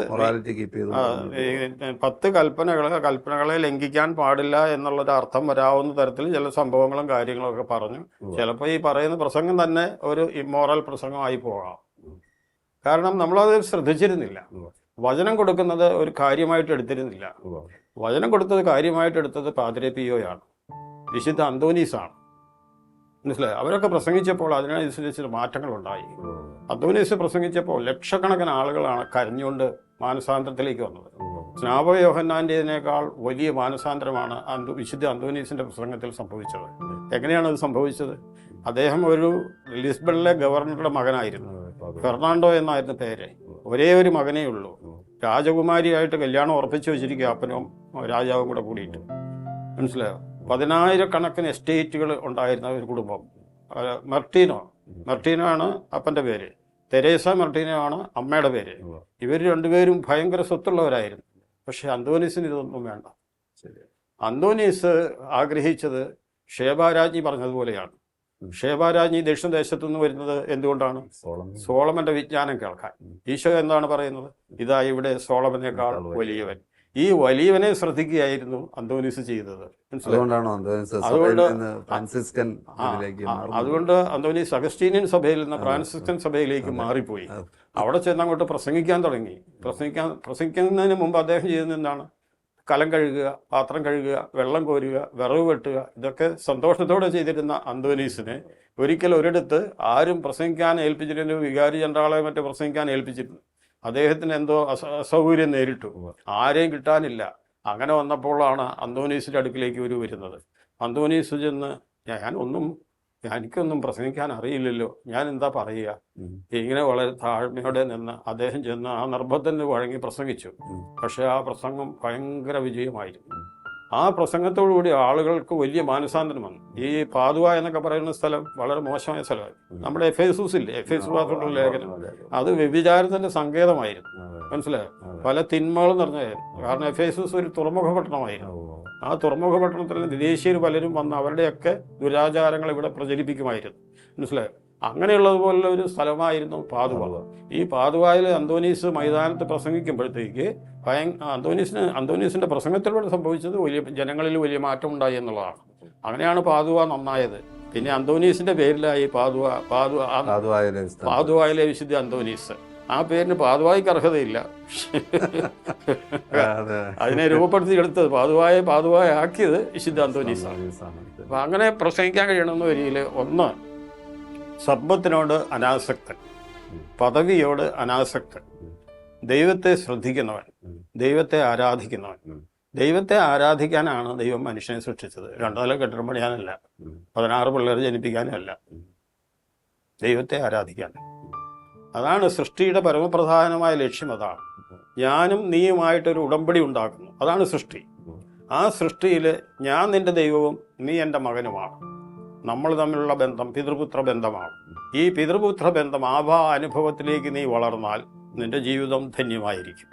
10 കൽപ്പനകളെ ലംഘിക്കാൻ പാടില്ല എന്നുള്ളൊരു അർത്ഥം വരാവുന്ന തരത്തിൽ ചില സംഭവങ്ങളും കാര്യങ്ങളും ഒക്കെ പറഞ്ഞു. ചിലപ്പോൾ ഈ പറയുന്ന പ്രസംഗം തന്നെ ഒരു ഇമ്മോറൽ പ്രസംഗമായി പോകാം. കാരണം നമ്മളത് ശ്രദ്ധിച്ചിരുന്നില്ല. വചനം കൊടുക്കുന്നത് ഒരു കാര്യമായിട്ട് എടുത്തിരുന്നില്ല. വചനം കാര്യമായിട്ട് എടുത്തത് പാദ്രി പിയോയാണ്, വിശുദ്ധ അന്തോനീസാണ്. മനസ്സിലായി? അവരൊക്കെ പ്രസംഗിച്ചപ്പോൾ അതിനനുസരിച്ച് മാറ്റങ്ങളുണ്ടായി. അന്തോനീസ് പ്രസംഗിച്ചപ്പോൾ ലക്ഷക്കണക്കിന് ആളുകളാണ് കരഞ്ഞുകൊണ്ട് മാനസാന്തരത്തിലേക്ക് വന്നത്. സ്നാപക യോഹന്നാൻ്റെതിനേക്കാൾ വലിയ മാനസാന്തരമാണ് വിശുദ്ധ അന്തോനീസിന്റെ പ്രസംഗത്തിൽ സംഭവിച്ചത്. എങ്ങനെയാണ് അത് സംഭവിച്ചത്? അദ്ദേഹം ഒരു ലിസ്ബണിലെ ഗവർണറുടെ മകനായിരുന്നു. ഫെർണാണ്ടോ എന്നായിരുന്നു പേര്. ഒരേ ഒരു മകനേ ഉള്ളൂ. രാജകുമാരിയായിട്ട് കല്യാണം ഉറപ്പിച്ചു വെച്ചിരിക്കുക, അപ്പനും രാജാവും കൂടെ കൂടിയിട്ട്. മനസ്സിലായോ? 10,000 എസ്റ്റേറ്റുകൾ ഉണ്ടായിരുന്ന ഒരു കുടുംബം. മെർട്ടീനോ ആണ് അപ്പൻ്റെ പേര്, തെരേസ മെർട്ടീനോ ആണ് അമ്മയുടെ പേര്. ഇവർ രണ്ടുപേരും ഭയങ്കര സ്വത്തുള്ളവരായിരുന്നു. പക്ഷെ അന്തോനീസിന് ഇതൊന്നും വേണ്ട. അന്തോനീസ് ആഗ്രഹിച്ചത് ഷേബാരാജ്ഞി പറഞ്ഞതുപോലെയാണ്. ഷേബാരാജ്ഞി ദക്ഷിണദേശത്തു നിന്ന് വരുന്നത് എന്തുകൊണ്ടാണ്? സോളമന്റെ വിജ്ഞാനം കേൾക്കാൻ. ഈശോ എന്താണ് പറയുന്നത്? ഇതാ ഇവിടെ സോളമനേക്കാൾ വലിയവൻ. ഈ വലിയവനെ ശ്രദ്ധിക്കുകയായിരുന്നു അന്തോനീസ് ചെയ്തത്. അതുകൊണ്ട് അന്തോനീസ് അഗസ്റ്റീനിയൻ സഭയിൽ നിന്ന് ഫ്രാൻസിസ്കൻ സഭയിലേക്ക് മാറിപ്പോയി. അവിടെ ചെന്ന് അങ്ങോട്ട് പ്രസംഗിക്കാൻ തുടങ്ങി. പ്രസംഗിക്കുന്നതിന് മുമ്പ് അദ്ദേഹം ചെയ്യുന്നത് എന്താണ്? കലം കഴുകുക, പാത്രം കഴുകുക, വെള്ളം കോരുക, വിറവ് വെട്ടുക, ഇതൊക്കെ സന്തോഷത്തോടെ ചെയ്തിരുന്ന അന്തോനീസിനെ ഒരിക്കൽ ഒരിടത്ത് ആരും പ്രസംഗിക്കാൻ ഏൽപ്പിച്ചിരുന്നു. വികാരി ജനറാളെ മറ്റോ പ്രസംഗിക്കാൻ ഏൽപ്പിച്ചിരുന്നു. അദ്ദേഹത്തിന് എന്തോ അസൗകര്യം നേരിട്ടു. ആരെയും കിട്ടാനില്ല. അങ്ങനെ വന്നപ്പോഴാണ് അന്തോനീസിന്റെ അടുക്കിലേക്ക് ഇവർ വരുന്നത്. അന്തോനീസ് ചെന്ന് എനിക്കൊന്നും പ്രസംഗിക്കാൻ അറിയില്ലല്ലോ, ഞാൻ എന്താ പറയുക? ഇങ്ങനെ വളരെ താഴ്മയോടെ നിന്ന് അദ്ദേഹം ചെന്ന് ആ നിർബന്ധത്തിന് വഴങ്ങി പ്രസംഗിച്ചു. പക്ഷെ ആ പ്രസംഗം ഭയങ്കര വിജയമായിരുന്നു. ആ പ്രസംഗത്തോടുകൂടി ആളുകൾക്ക് വലിയ മാനസാന്തരം വന്നു. ഈ പാതുവ എന്നൊക്കെ പറയുന്ന സ്ഥലം വളരെ മോശമായ സ്ഥലമായി. നമ്മുടെ എഫേസൂസില്ലേ, എഫേസുള്ള ലേഖനം, അത് വ്യഭിചാരത്തിന്റെ സങ്കേതമായിരുന്നു. മനസ്സിലായോ? പല തിന്മകളും നിറഞ്ഞായിരുന്നു. കാരണം എഫേസൂസ് ഒരു തുറമുഖ പട്ടണമായിരുന്നു. ആ തുറമുഖ പട്ടണത്തിൽ വിദേശീയർ പലരും വന്ന് അവരുടെയൊക്കെ ദുരാചാരങ്ങൾ ഇവിടെ പ്രചരിപ്പിക്കുമായിരുന്നു. മനസ്സിലായോ? അങ്ങനെയുള്ളതുപോലുള്ള ഒരു സ്ഥലമായിരുന്നു പാതുവ. ഈ പാതുവയിൽ അന്തോനീസ് മൈതാനത്ത് പ്രസംഗിക്കുമ്പോഴത്തേക്ക് അന്തോനീസിന്റെ പ്രസംഗത്തിലൂടെ സംഭവിച്ചത് ജനങ്ങളിൽ വലിയ മാറ്റം ഉണ്ടായി എന്നുള്ളതാണ്. അങ്ങനെയാണ് പാതുവ നന്നായത്. പിന്നെ അന്തോനീസിന്റെ പേരിലായി പാതുവായിലെ വിശുദ്ധ അന്തോനീസ്. ആ പേരിന് പാതുവായിക്ക് അർഹതയില്ല. അതിനെ രൂപപ്പെടുത്തിയെടുത്തത് പാതുവായ ആക്കിയത് വിശുദ്ധ അന്തോനീസാണ്. അപ്പൊ അങ്ങനെ പ്രസംഗിക്കാൻ കഴിയണമെന്ന് വരിയിൽ ഒന്ന്, സമ്പത്തിനോട് അനാസക്തൻ, പദവിയോട് അനാസക്തൻ, ദൈവത്തെ ശ്രദ്ധിക്കുന്നവൻ, ദൈവത്തെ ആരാധിക്കുന്നവൻ. ദൈവത്തെ ആരാധിക്കാനാണ് ദൈവം മനുഷ്യനെ സൃഷ്ടിച്ചത്. 2 നില കെട്ടിടം പണിയാനല്ല, 16 പിള്ളേർ ജനിപ്പിക്കാനല്ല, ദൈവത്തെ ആരാധിക്കാൻ. അതാണ് സൃഷ്ടിയുടെ പരമപ്രധാനമായ ലക്ഷ്യം. അതാണ് ഞാനും നീയുമായിട്ടൊരു ഉടമ്പടി ഉണ്ടാക്കുന്നു. അതാണ് സൃഷ്ടി. ആ സൃഷ്ടിയിൽ ഞാൻ നിന്റെ ദൈവവും നീ എൻ്റെ മകനുമാണ്. നമ്മൾ തമ്മിലുള്ള ബന്ധം പിതൃപുത്ര ബന്ധമാണ്. ഈ പിതൃപുത്ര ബന്ധം അനുഭവത്തിലേക്ക് നീ വളർന്നാൽ നിന്റെ ജീവിതം ധന്യമായിരിക്കും.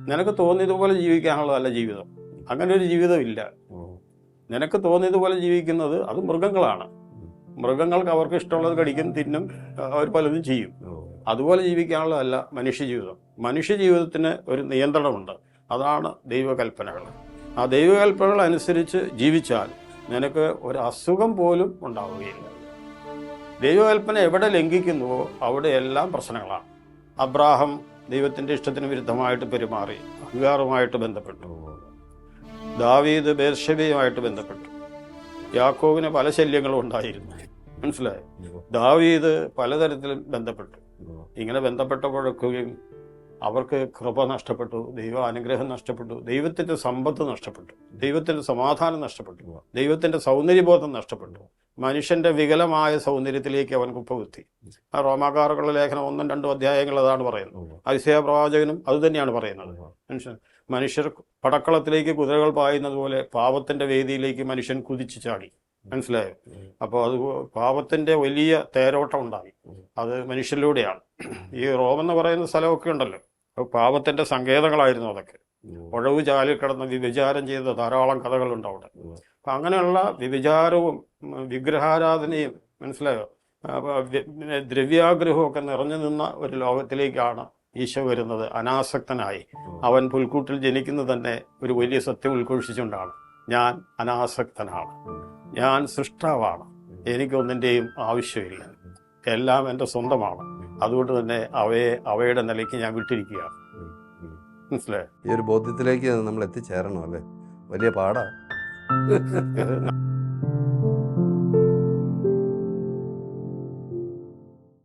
നിനക്ക് തോന്നിയതുപോലെ ജീവിക്കാനുള്ളതല്ല ജീവിതം. അങ്ങനെ ഒരു ജീവിതമില്ല. നിനക്ക് തോന്നിയതുപോലെ ജീവിക്കുന്നത് അത് മൃഗങ്ങളാണ്. മൃഗങ്ങൾക്ക് അവർക്ക് ഇഷ്ടമുള്ളത് കടിക്കും, തിന്നും, അവർ പലതും ചെയ്യും. അതുപോലെ ജീവിക്കാനുള്ളതല്ല മനുഷ്യജീവിതം. മനുഷ്യജീവിതത്തിന് ഒരു നിയന്ത്രണമുണ്ട്. അതാണ് ദൈവകൽപ്പനകൾ. ആ ദൈവകൽപ്പനകൾ അനുസരിച്ച് ജീവിച്ചാൽ നിനക്ക് ഒരു അസുഖം പോലും ഉണ്ടാവുകയില്ല. ദൈവകൽപ്പന എവിടെ ലംഘിക്കുന്നുവോ അവിടെ എല്ലാം പ്രശ്നങ്ങളാണ്. അബ്രാഹാം ദൈവത്തിൻ്റെ ഇഷ്ടത്തിന് വിരുദ്ധമായിട്ട് പെരുമാറി, അഹങ്കാരവുമായിട്ട് ബന്ധപ്പെട്ടു. ദാവീദ് ബേർശബയുമായിട്ട് ബന്ധപ്പെട്ടു. യാക്കോബിന് പല ശല്യങ്ങളും ഉണ്ടായിരുന്നു, മനസ്സിലായോ? ദാവീദ് പലതരത്തിലും ബന്ധപ്പെട്ടു. ഇങ്ങനെ ബന്ധപ്പെട്ടപ്പോഴൊക്കെയും അവർക്ക് കൃപ നഷ്ടപ്പെട്ടു, ദൈവ അനുഗ്രഹം നഷ്ടപ്പെട്ടു, ദൈവത്തിൻ്റെ സമ്പത്ത് നഷ്ടപ്പെട്ടു, ദൈവത്തിൻ്റെ സമാധാനം നഷ്ടപ്പെട്ടു, ദൈവത്തിൻ്റെ സൗന്ദര്യബോധം നഷ്ടപ്പെട്ടു. മനുഷ്യൻ്റെ വികലമായ സൗന്ദര്യത്തിലേക്ക് അവൻ കുപ്പകുത്തി. ആ റോമാക്കാർക്കുള്ള ലേഖനം 1-2 അധ്യായങ്ങൾ അതാണ് പറയുന്നത്. ഐസയ പ്രവാചകനും അത് തന്നെയാണ് പറയുന്നത്. മനുഷ്യർ പടക്കളത്തിലേക്ക് കുതിരകൾ പായുന്നത് പോലെ പാപത്തിൻ്റെ വേദിയിലേക്ക് മനുഷ്യൻ കുതിച്ചു ചാടി, മനസ്സിലായോ? അപ്പോൾ അത് പാപത്തിൻ്റെ വലിയ തേരോട്ടം ഉണ്ടായി. അത് മനുഷ്യരിലൂടെയാണ്. ഈ റോം എന്ന് പറയുന്ന സ്ഥലമൊക്കെ ഉണ്ടല്ലോ, അപ്പോൾ പാപത്തിൻ്റെ സങ്കേതങ്ങളായിരുന്നു അതൊക്കെ. ഒഴവ് ചാലിൽ കിടന്ന് വ്യഭിചാരം ചെയ്ത ധാരാളം കഥകളുണ്ട് അവിടെ. അപ്പം അങ്ങനെയുള്ള വ്യഭിചാരവും വിഗ്രഹാരാധനയും, മനസ്സിലായോ, ദ്രവ്യാഗ്രഹവും ഒക്കെ നിറഞ്ഞു നിന്ന ഒരു ലോകത്തിലേക്കാണ് ഈശോ വരുന്നത്. അനാസക്തനായി അവൻ പുൽക്കൂട്ടിൽ ജനിക്കുന്നത് തന്നെ ഒരു വലിയ സത്യം ഉദ്ഘോഷിച്ചുകൊണ്ടാണ്. ഞാൻ അനാസക്തനാണ്, ഞാൻ സൃഷ്ടാവാണ്, എനിക്കൊന്നിൻ്റെയും ആവശ്യമില്ല, എല്ലാം എൻ്റെ സ്വന്തമാണ്. അതുകൊണ്ട് തന്നെ അവയുടെ നിലയ്ക്ക് ഞാൻ വിട്ടിരിക്കുകയാണ്. മനസ്സിലായോ? ഈ ഒരു ബോധ്യത്തിലേക്ക് നമ്മൾ എത്തിച്ചേരണം അല്ലേ? വലിയ പാടാ.